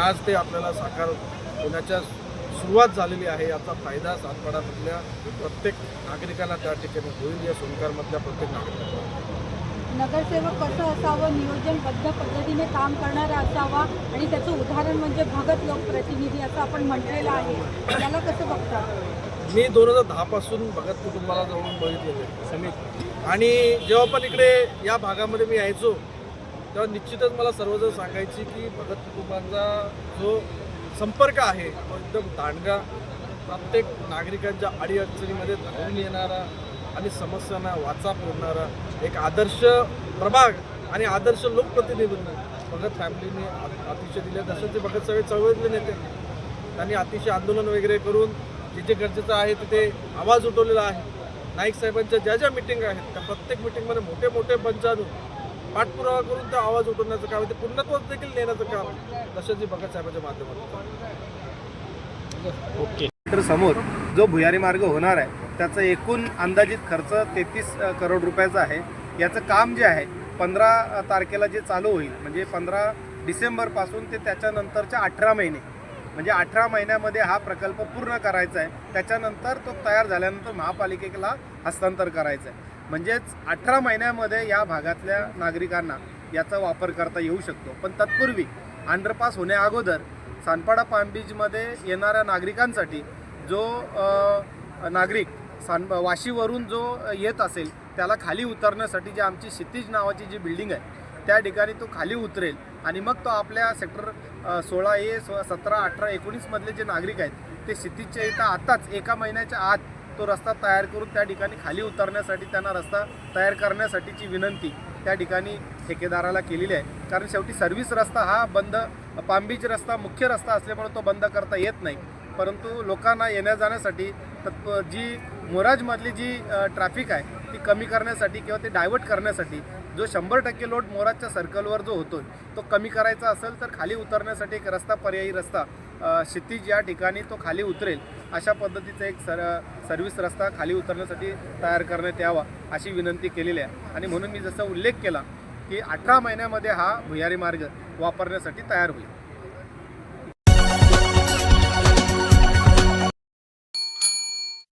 आज ते आपल्याला साकार होण्याच्या सुरुवात झालेली आहे। याचा फायदा सातपाडामधल्या प्रत्येक नागरिकांना त्या ठिकाणी होईल, या सोनकारमधल्या प्रत्येक नागरिकांना। नगरसेवक कसं असावं, नियोजनबद्ध पद्धतीने काम करणारा असावा आणि त्याचं उदाहरण म्हणजे भगत लोकप्रतिनिधी असं आपण म्हटलेलं आहे, त्याला कसं बघता? मी 2010 पासून भगत कुटुंबाला जाऊन बघितलेलं समित, आणि जेव्हा पण इकडे या भागामध्ये मी यायचो तेव्हा निश्चितच मला सर्वजण सांगायची की भगत कुटुंबांचा जो संपर्क आहे तो एकदम दांडगा, प्रत्येक नागरिकांच्या अडीअडचणीमध्ये धावून येणारा आणि समस्यांना वाचा फोडणारा एक आदर्श प्रभाग आणि आदर्श लोकप्रतिनिधी भगत फॅमिलीने अतिशय दिले। तसंच ते भगत सगळे चळवळीतले नेते, त्यांनी अतिशय आंदोलन वगैरे करून जिथे गरजेचं आहे तिथे आवाज उठवलेला आहे। नाईक साहेबांच्या ज्या ज्या मिटिंग आहेत त्या प्रत्येक मिटिंगमध्ये मोठे मोठे पंच आणून पाठपुरावा करून त्या आवाज उठवण्याचं काम आहे, ते पूर्णत्वात देखील नेण्याचं काम तसंच भगत साहेबांच्या माध्यमातून। ओके, समोर जो भुयारी मार्ग होणार आहे त्याचा एकूण अंदाजित खर्च 33 करोड रुपयाचा आहे। याचं काम जे आहे 15 तारखेला जे चालू होईल, म्हणजे 15 डिसेंबरपासून ते त्याच्यानंतरच्या 18 महिने, म्हणजे 18 महिन्यामध्ये हा प्रकल्प पूर्ण करायचा आहे। त्याच्यानंतर तो तयार झाल्यानंतर महापालिकेला हस्तांतर करायचं आहे। म्हणजेच 18 महिन्यामध्ये या भागातल्या नागरिकांना याचा वापर करता येऊ शकतो। पण तत्पूर्वी अंडरपास होण्या अगोदर सानपाडा पाम बीचमध्ये येणाऱ्या नागरिकांसाठी जो नागरिक वाशीवरून जो येत असेल त्याला खाली उतरण्यासाठी जी आमची क्षितिज नावाची जी बिल्डिंग आहे त्या ठिकाणी तो खाली उतरेल आणि मग तो आपल्या सेक्टर 16A 17, 18, 19 मधले जे नागरिक आहेत ते क्षितिजच्या इथं आताच 1 महिन्याच्या आत तो रस्ता तयार करून त्या ठिकाणी खाली उतरण्यासाठी त्यांना रस्ता तयार करण्यासाठीची विनंती त्या ठिकाणी ठेकेदाराला केलेली आहे। कारण शेवटी सर्व्हिस रस्ता हा बंद, पाम बीच रस्ता मुख्य रस्ता असल्यामुळे तो बंद करता येत नाही, परंतु लोकांना येण्या जाण्यासाठी जी मोराजमधली जी ट्रॅफिक आहे ती कमी करण्यासाठी किंवा ते डायव्हर्ट करण्यासाठी जो 100% लोड मोराजच्या सर्कलवर जो होतो तो कमी करायचा असेल तर खाली उतरण्यासाठी एक रस्ता, पर्यायी रस्ता क्षितिज या ठिकाणी तो खाली उतरेल अशा पद्धतीचा एक सर्व्हिस रस्ता खाली उतरण्यासाठी तयार करण्यात यावा अशी विनंती केलेली आहे। आणि म्हणून मी जसं उल्लेख केला की 18 महिन्यामध्ये हा भुयारी मार्ग वापरण्यासाठी तयार होईल।